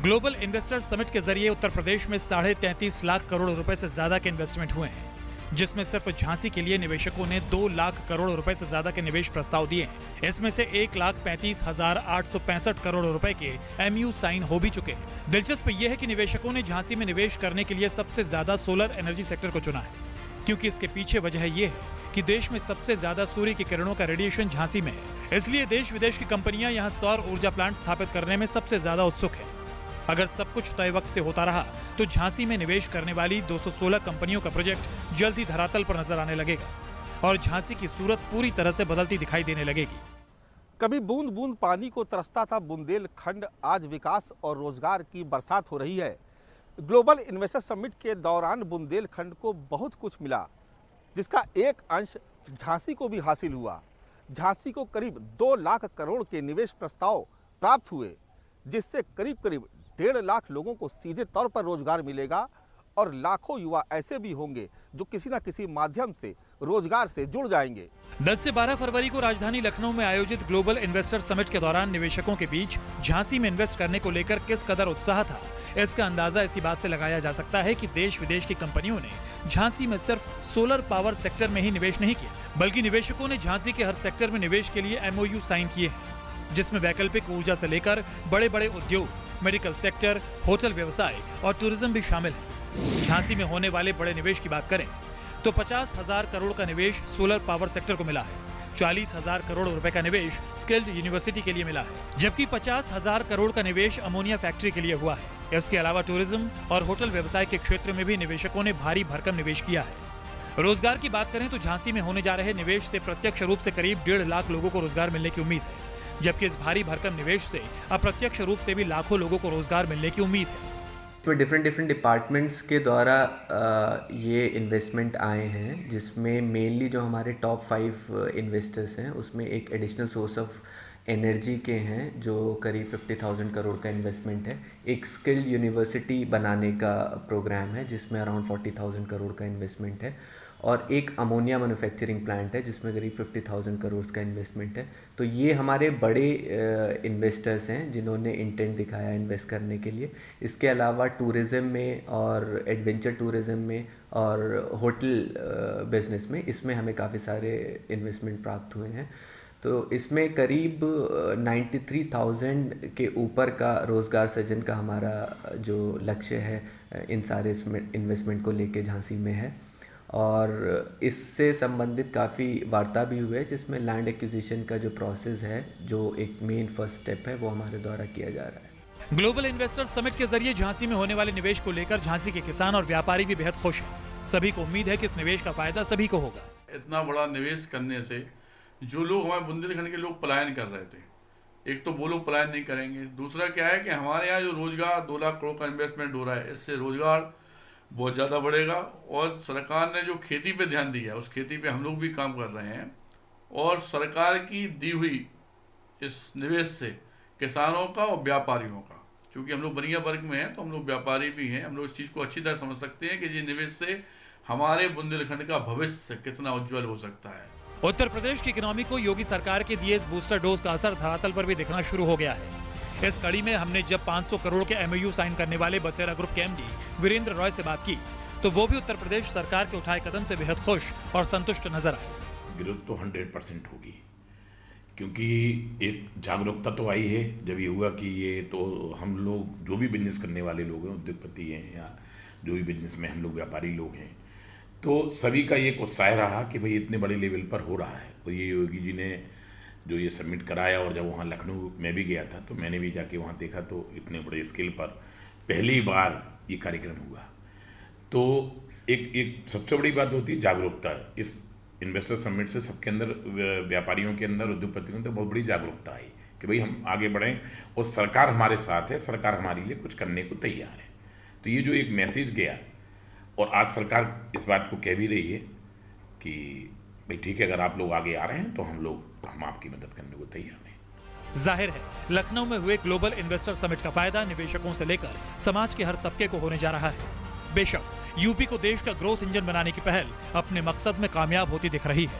Global investor summit के जरिए उत्तर प्रदेश में 33.5 लाख करोड़ रुपए से ज्यादा के इन्वेस्टमेंट हुए हैं, जिसमें सिर्फ झांसी के लिए निवेशकों ने 2 लाख करोड़ रुपए से ज्यादा के निवेश प्रस्ताव दिए हैं। इसमें से 1,35,865 करोड़ रुपए के MOU साइन हो भी चुके हैं। दिलचस्प यह है कि निवेशकों ने झांसी में निवेश करने के लिए सबसे ज्यादा सोलर एनर्जी सेक्टर को चुना है, क्योंकि इसके पीछे वजह ये है कि देश में सबसे ज्यादा सूर्य की किरणों का रेडिएशन झांसी में है। इसलिए देश विदेश की कंपनियां यहां सौर ऊर्जा प्लांट स्थापित करने में सबसे ज्यादा उत्सुक है। अगर सब कुछ तय वक्त से होता रहा तो झांसी में निवेश करने वाली 216 कंपनियों का प्रोजेक्ट जल्द ही धरातल पर नजर आने लगेगा और झांसी की सूरत पूरी तरह से बदलती दिखाई देने लगेगी। कभी बूंद बूंद पानी को तरसता था बुंदेलखंड, आज विकास और रोजगार की बरसात हो रही है। ग्लोबल इन्वेस्टर समिट के दौरान बुंदेलखंड को बहुत कुछ मिला, जिसका एक अंश झांसी को भी हासिल हुआ। झांसी को करीब 2 लाख करोड़ के निवेश प्रस्ताव प्राप्त हुए, जिससे करीब 1.5 लाख लोगों को सीधे तौर पर रोजगार मिलेगा और लाखों युवा ऐसे भी होंगे जो किसी न किसी माध्यम से रोजगार से जुड़ जाएंगे। 10 से 12 फरवरी को राजधानी लखनऊ में आयोजित ग्लोबल इन्वेस्टर समिट के दौरान निवेशकों के बीच झांसी में इन्वेस्ट करने को लेकर किस कदर उत्साह था, इसका अंदाजा इसी बात से लगाया जा सकता है कि देश विदेश की कंपनियों ने झांसी में सिर्फ सोलर पावर सेक्टर में ही निवेश नहीं किया, बल्कि निवेशकों ने झांसी के हर सेक्टर में निवेश के लिए MOU साइन किए हैं, जिसमें वैकल्पिक ऊर्जा से लेकर बड़े बड़े उद्योग, मेडिकल सेक्टर, होटल व्यवसाय और टूरिज्म भी शामिल है। झांसी में होने वाले बड़े निवेश की बात करें तो 50,000 करोड़ का निवेश सोलर पावर सेक्टर को मिला है, 40,000 करोड़ रुपए का निवेश स्किल्ड यूनिवर्सिटी के लिए मिला है, जबकि 50,000 करोड़ का निवेश अमोनिया फैक्ट्री के लिए हुआ है। इसके अलावा टूरिज्म और होटल व्यवसाय के क्षेत्र में भी निवेशकों ने भारी भरकम निवेश किया है। रोजगार की बात करें तो झांसी में होने जा रहे निवेश से प्रत्यक्ष रूप से करीब 1.5 लाख लोगों को रोजगार मिलने की उम्मीद है, जबकि इस भारी भरकम निवेश से अप्रत्यक्ष रूप से भी लाखों लोगों को रोजगार मिलने की उम्मीद है। इसमें डिफरेंट डिपार्टमेंट्स के द्वारा ये इन्वेस्टमेंट आए हैं, जिसमें मेनली जो हमारे टॉप 5 इन्वेस्टर्स हैं उसमें एक एडिशनल सोर्स ऑफ एनर्जी के हैं जो करीब 50,000 करोड़ का इन्वेस्टमेंट है। एक स्किल्ड यूनिवर्सिटी बनाने का प्रोग्राम है जिसमें अराउंड 40,000 करोड़ का इन्वेस्टमेंट है, और एक अमोनिया मैन्युफैक्चरिंग प्लांट है जिसमें करीब 50,000 करोड़ का इन्वेस्टमेंट है। तो ये हमारे बड़े इन्वेस्टर्स हैं जिन्होंने इंटेंट दिखाया इन्वेस्ट करने के लिए। इसके अलावा टूरिज़्म में और एडवेंचर टूरिज़्म में और होटल बिजनेस में, इसमें हमें काफ़ी सारे इन्वेस्टमेंट प्राप्त हुए हैं। तो इसमें करीब 93,000 के ऊपर का रोज़गार सृजन का हमारा जो लक्ष्य है इन सारे इन्वेस्टमेंट को लेके झांसी में है, और इससे संबंधित काफ़ी वार्ता भी हुए जिसमें लैंड एक्विजिशन का जो प्रोसेस है, जो एक मेन फर्स्ट स्टेप है, वो हमारे द्वारा किया जा रहा है। ग्लोबल इन्वेस्टर समिट के जरिए झांसी में होने वाले निवेश को लेकर झांसी के किसान और व्यापारी भी बेहद खुश हैं। सभी को उम्मीद है कि इस निवेश का फायदा सभी को होगा। इतना बड़ा निवेश करने से जो लोग हमारे बुंदेलखंड के लोग पलायन कर रहे थे, एक तो वो लोग पलायन नहीं करेंगे, दूसरा क्या है कि हमारे यहाँ जो रोजगार 2 लाख करोड़ का इन्वेस्टमेंट हो रहा है, इससे रोजगार बहुत ज़्यादा बढ़ेगा। और सरकार ने जो खेती पे ध्यान दिया है, उस खेती पे हम लोग भी काम कर रहे हैं, और सरकार की दी हुई इस निवेश से किसानों का और व्यापारियों का, क्योंकि हम लोग बनिया वर्ग में हैं तो हम लोग व्यापारी भी हैं, हम लोग इस चीज़ को अच्छी तरह समझ सकते हैं कि ये निवेश से हमारे बुंदेलखंड का भविष्य कितना उज्जवल हो सकता है। उत्तर प्रदेश की इकोनॉमी को योगी सरकार के दिए इस बूस्टर डोज का असर धरातल पर भी दिखना शुरू हो गया है। इस कड़ी में हमने जब 500 करोड़ के MOU साइन करने वाले बसेरा ग्रुप के MD वीरेंद्र रॉय से बात की, तो वो भी उत्तर प्रदेश सरकार के उठाए कदम से बेहद खुश और संतुष्ट नजर आए। ग्रोथ तो 100% होगी, क्योंकि एक जागरूकता तो आई है जब ये हुआ कि ये तो हम लोग जो भी बिजनेस करने वाले लोग हैं, उद्योगपति हैं या जो भी बिजनेस में हम लोग व्यापारी लोग हैं, तो सभी का ये उत्साह रहा कि भाई इतने बड़े लेवल पर हो रहा है। और ये योगी जी ने जो ये सबमिट कराया, और जब वहाँ लखनऊ में भी गया था तो मैंने भी जाके वहाँ देखा, तो इतने बड़े स्केल पर पहली बार ये कार्यक्रम हुआ। तो एक सबसे बड़ी बात होती है जागरूकता। इस इन्वेस्टर समिट से सबके अंदर, व्यापारियों के अंदर, उद्योगपतियों के अंदर बहुत बड़ी जागरूकता आई कि भाई हम आगे बढ़ें और सरकार हमारे साथ है, सरकार हमारे लिए कुछ करने को तैयार है। तो ये जो एक मैसेज गया, और आज सरकार इस बात को कह भी रही है कि भाई ठीक है, अगर आप लोग आगे आ रहे हैं तो हम आपकी मदद करने को तैयार हैं। जाहिर है लखनऊ में हुए ग्लोबल इन्वेस्टर समिट का फायदा निवेशकों से लेकर समाज के हर तबके को होने जा रहा है। बेशक यूपी को देश का ग्रोथ इंजन बनाने की पहल अपने मकसद में कामयाब होती दिख रही है।